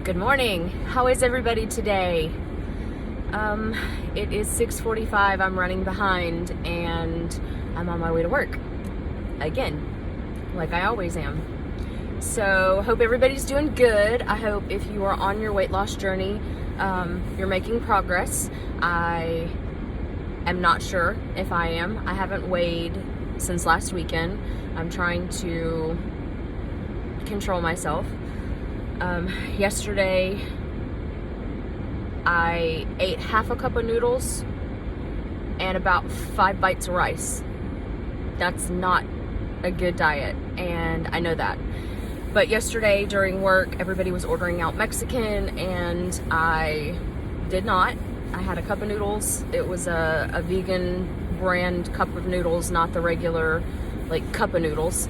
Good morning. How is everybody today? It is 6:45. I'm running behind and I'm on my way to work. Again, like I always am. So, hope everybody's doing good. I hope if you are on your weight loss journey, you're making progress. I am not sure if I am. I haven't weighed since last weekend. I'm trying to control myself. Yesterday I ate half a cup of noodles and about 5 bites of rice. That's not a good diet, and I know that. But yesterday during work, everybody was ordering out Mexican, and I did not. I had a cup of noodles. It was a vegan brand cup of noodles, not the regular cup of noodles.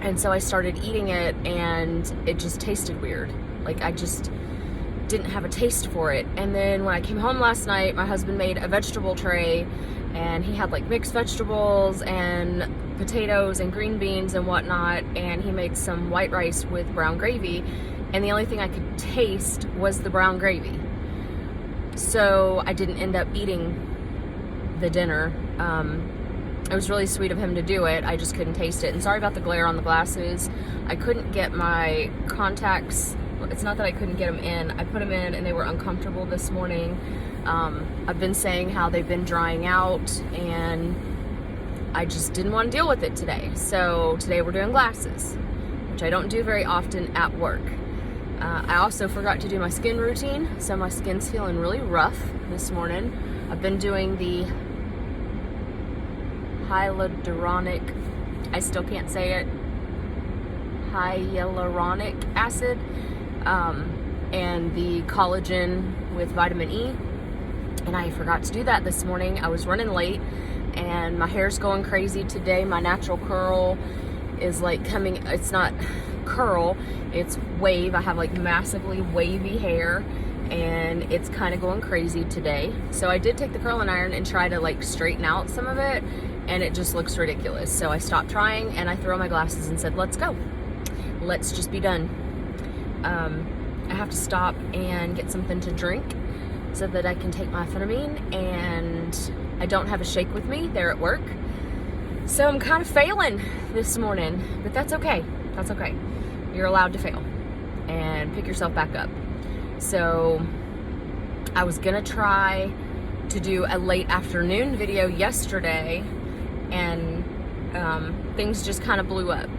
And so I started eating it, and it just tasted weird. I just didn't have a taste for it. And then when I came home last night, my husband made a vegetable tray, and he had mixed vegetables and potatoes and green beans and whatnot, and he made some white rice with brown gravy, and the only thing I could taste was the brown gravy. So I didn't end up eating the dinner. It was really sweet of him to do it. I just couldn't taste it. And sorry about the glare on the glasses. I couldn't get my contacts. It's not that I couldn't get them in. I put them in and they were uncomfortable this morning. I've been saying how they've been drying out, and I just didn't want to deal with it today. So today we're doing glasses, which I don't do very often at work. I also forgot to do my skin routine, so my skin's feeling really rough this morning. I've been doing the hyaluronic, I still can't say it, hyaluronic acid, and the collagen with vitamin E, and I forgot to do that this morning. I was running late, and my hair's going crazy today. My natural curl is coming, it's not curl, it's wave. I have massively wavy hair, and it's kind of going crazy today. So I did take the curling iron and try to straighten out some of it, and it just looks ridiculous. So I stopped trying, and I threw on my glasses and said, let's go. Let's just be done. I have to stop and get something to drink so that I can take my amphetamine, and I don't have a shake with me there at work. So I'm kind of failing this morning, but that's okay. That's okay. You're allowed to fail and pick yourself back up. So I was gonna try to do a late afternoon video yesterday, and things just kind of blew up.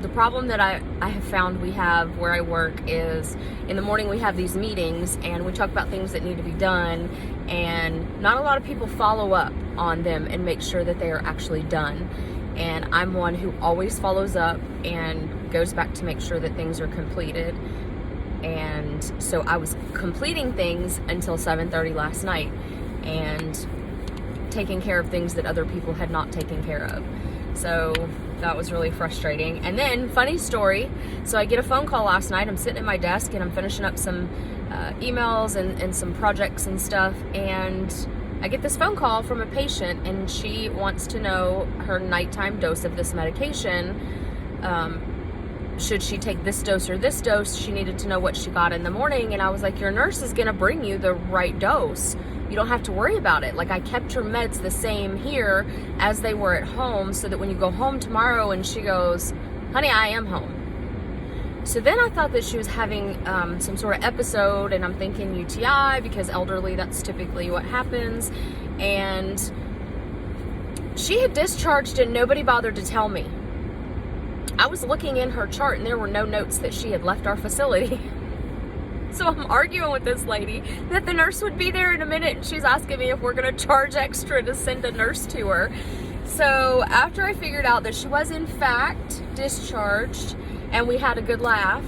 The problem that I have found we have where I work is in the morning we have these meetings, and we talk about things that need to be done, and not a lot of people follow up on them and make sure that they are actually done. And I'm one who always follows up and goes back to make sure that things are completed. And so I was completing things until 7:30 last night and taking care of things that other people had not taken care of. So that was really frustrating. And then, funny story, so I get a phone call last night. I'm sitting at my desk and I'm finishing up some emails and some projects and stuff, and I get this phone call from a patient, and she wants to know her nighttime dose of this medication. Should she take this dose or this dose? She needed to know what she got in the morning, and I was like, your nurse is gonna bring you the right dose. You don't have to worry about it. I kept her meds the same here as they were at home, so that when you go home tomorrow, and she goes, honey, I am home. So then I thought that she was having some sort of episode, and I'm thinking UTI, because elderly, that's typically what happens. And she had discharged and nobody bothered to tell me. I was looking in her chart and there were no notes that she had left our facility. So I'm arguing with this lady that the nurse would be there in a minute, and she's asking me if we're gonna charge extra to send a nurse to her. So after I figured out that she was in fact discharged and we had a good laugh,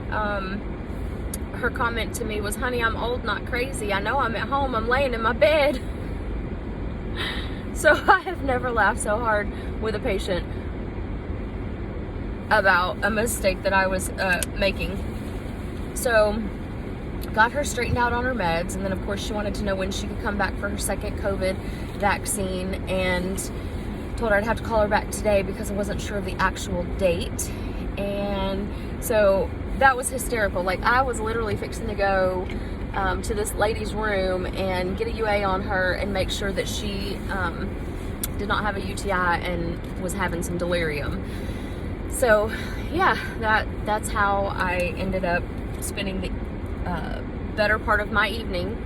her comment to me was, honey, I'm old, not crazy. I know I'm at home, I'm laying in my bed. So I have never laughed so hard with a patient about a mistake that I was making. So got her straightened out on her meds, and then of course she wanted to know when she could come back for her second COVID vaccine, and told her I'd have to call her back today because I wasn't sure of the actual date. And so that was hysterical. Like, I was literally fixing to go to this lady's room and get a UA on her and make sure that she did not have a UTI and was having some delirium. So yeah, that's how I ended up spending the better part of my evening,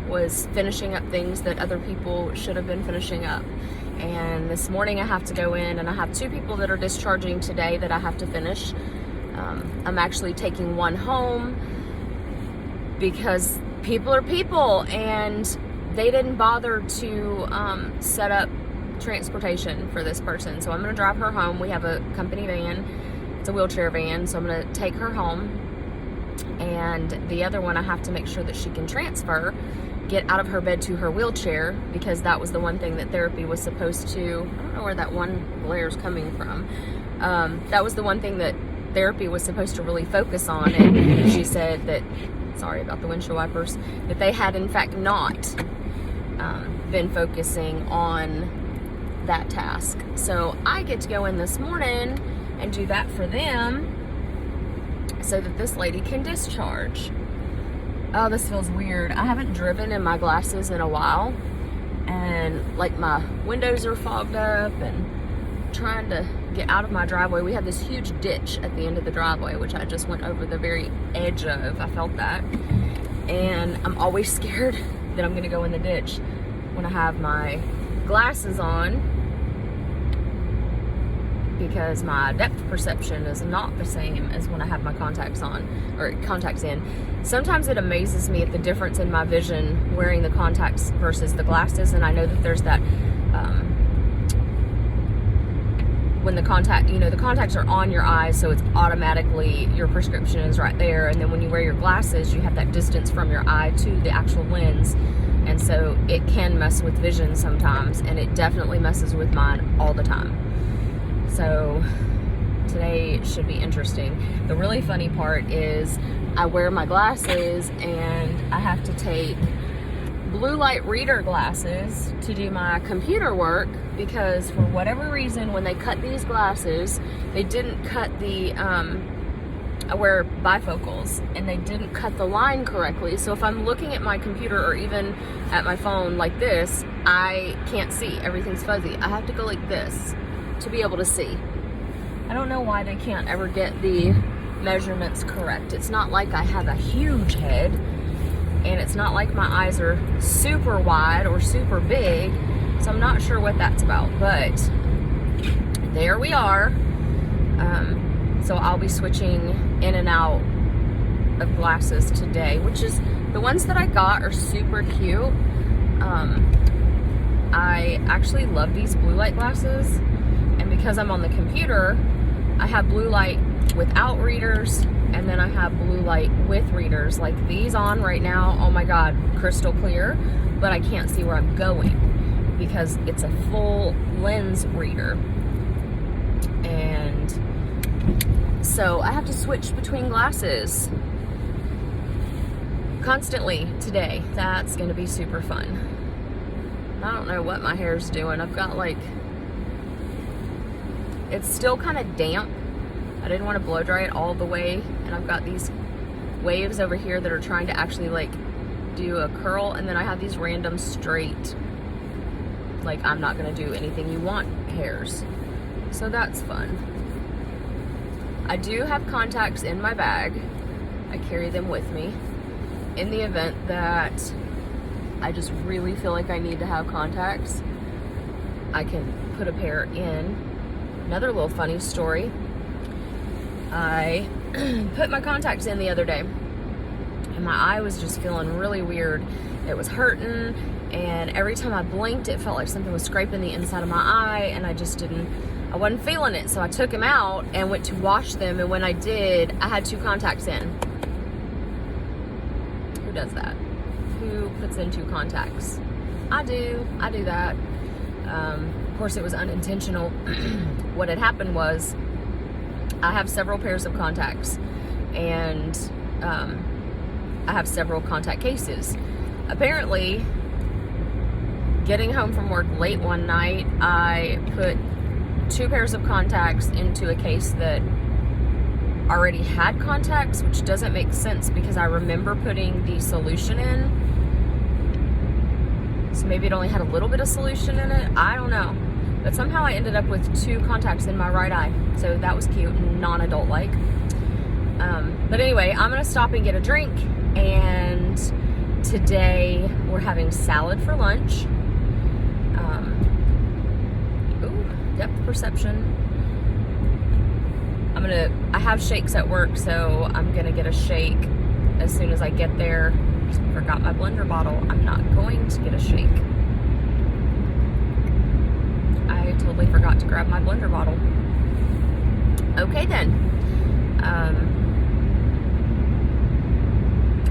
was finishing up things that other people should have been finishing up. And this morning I have to go in, and I have 2 people that are discharging today that I have to finish. I'm actually taking one home because people are people, and they didn't bother to set up transportation for this person. So I'm going to drive her home. We have a company van. It's a wheelchair van, so I'm going to take her home. And the other one, I have to make sure that she can transfer, get out of her bed to her wheelchair, because that was the one thing that therapy was supposed to, I don't know where that one glare is coming from. That was the one thing that therapy was supposed to really focus on. And she said that, sorry about the windshield wipers, that they had in fact not been focusing on that task. So I get to go in this morning and do that for them so that this lady can discharge. Oh, this feels weird. I haven't driven in my glasses in a while, and like my windows are fogged up, and trying to get out of my driveway. We have this huge ditch at the end of the driveway, which I just went over the very edge of. I felt that. And I'm always scared that I'm gonna go in the ditch when I have my glasses on, because my depth perception is not the same as when I have my contacts on, or contacts in. Sometimes it amazes me at the difference in my vision wearing the contacts versus the glasses. And I know that there's that, when the the contacts are on your eyes, so it's automatically, your prescription is right there. And then when you wear your glasses, you have that distance from your eye to the actual lens. And so it can mess with vision sometimes, and it definitely messes with mine all the time. So today should be interesting. The really funny part is I wear my glasses and I have to take blue light reader glasses to do my computer work, because for whatever reason, when they cut these glasses, they didn't cut the, I wear bifocals, and they didn't cut the line correctly. So if I'm looking at my computer or even at my phone like this, I can't see. Everything's fuzzy. I have to go like this to be able to see. I don't know why they can't ever get the measurements correct. It's not like I have a huge head, and it's not like my eyes are super wide or super big, so I'm not sure what that's about, but there we are. So I'll be switching in and out of glasses today, which is, the ones that I got are super cute. I actually love these blue light glasses, and because I'm on the computer, I have blue light without readers, and then I have blue light with readers, like these on right now. Oh my god, crystal clear, but I can't see where I'm going because it's a full lens reader. And so I have to switch between glasses constantly today. That's gonna be super fun. I don't know what my hair's doing. I've got like, it's still kind of damp. I didn't want to blow dry it all the way, and I've got these waves over here that are trying to actually like do a curl, and then I have these random straight, like I'm not going to do anything you want hairs. So that's fun. I do have contacts in my bag. I carry them with me in the event that I just really feel like I need to have contacts. I can put a pair in. Another little funny story. I put my contacts in the other day, and my eye was just feeling really weird. It was hurting, and every time I blinked, it felt like something was scraping the inside of my eye, and I wasn't feeling it. So I took them out and went to wash them, and when I did, I had 2 contacts in. Who does that? Who puts in 2 contacts? I do that. Of course, it was unintentional. What had happened was, I have several pairs of contacts, and I have several contact cases. Apparently, getting home from work late one night, I put 2 pairs of contacts into a case that already had contacts, which doesn't make sense because I remember putting the solution in. So maybe it only had a little bit of solution in it. I don't know. But somehow I ended up with 2 contacts in my right eye. So that was cute, non-adult like. But anyway, I'm gonna stop and get a drink. And today we're having salad for lunch. Depth perception. I have shakes at work, so I'm gonna get a shake as soon as I get there. Just forgot my blender bottle. I'm not going to get a shake. I totally forgot to grab my blender bottle. Okay then.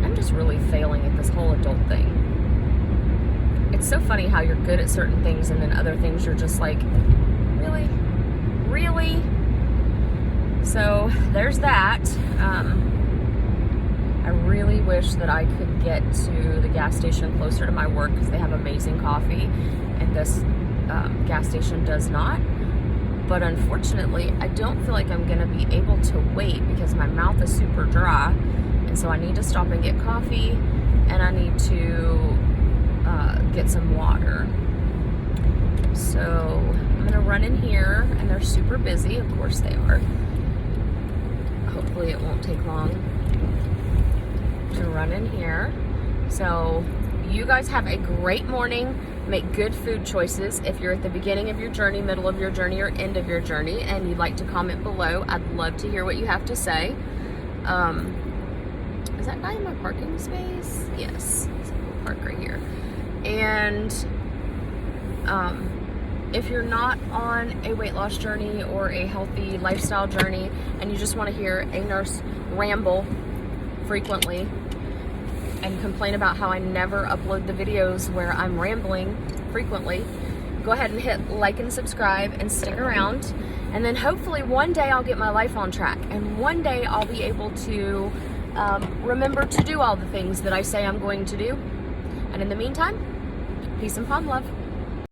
I'm just really failing at this whole adult thing. It's so funny how you're good at certain things and then other things you're just like, really? Really? So there's that. I really wish that I could get to the gas station closer to my work because they have amazing coffee, and this gas station does not. But unfortunately, I don't feel like I'm gonna be able to wait because my mouth is super dry, and so I need to stop and get coffee, and I need to get some water. So I'm gonna run in here, and they're super busy. Of course they are. Hopefully it won't take long to run in here. So you guys have a great morning. Make good food choices. If you're at the beginning of your journey, middle of your journey, or end of your journey, and you'd like to comment below, I'd love to hear what you have to say. Is that guy in my parking space? Yes, so we'll park right here. And if you're not on a weight loss journey or a healthy lifestyle journey, and you just want to hear a nurse ramble frequently and complain about how I never upload the videos where I'm rambling frequently, go ahead and hit like and subscribe and stick around. And then hopefully one day I'll get my life on track, and one day I'll be able to remember to do all the things that I say I'm going to do. And in the meantime, peace and fun, love.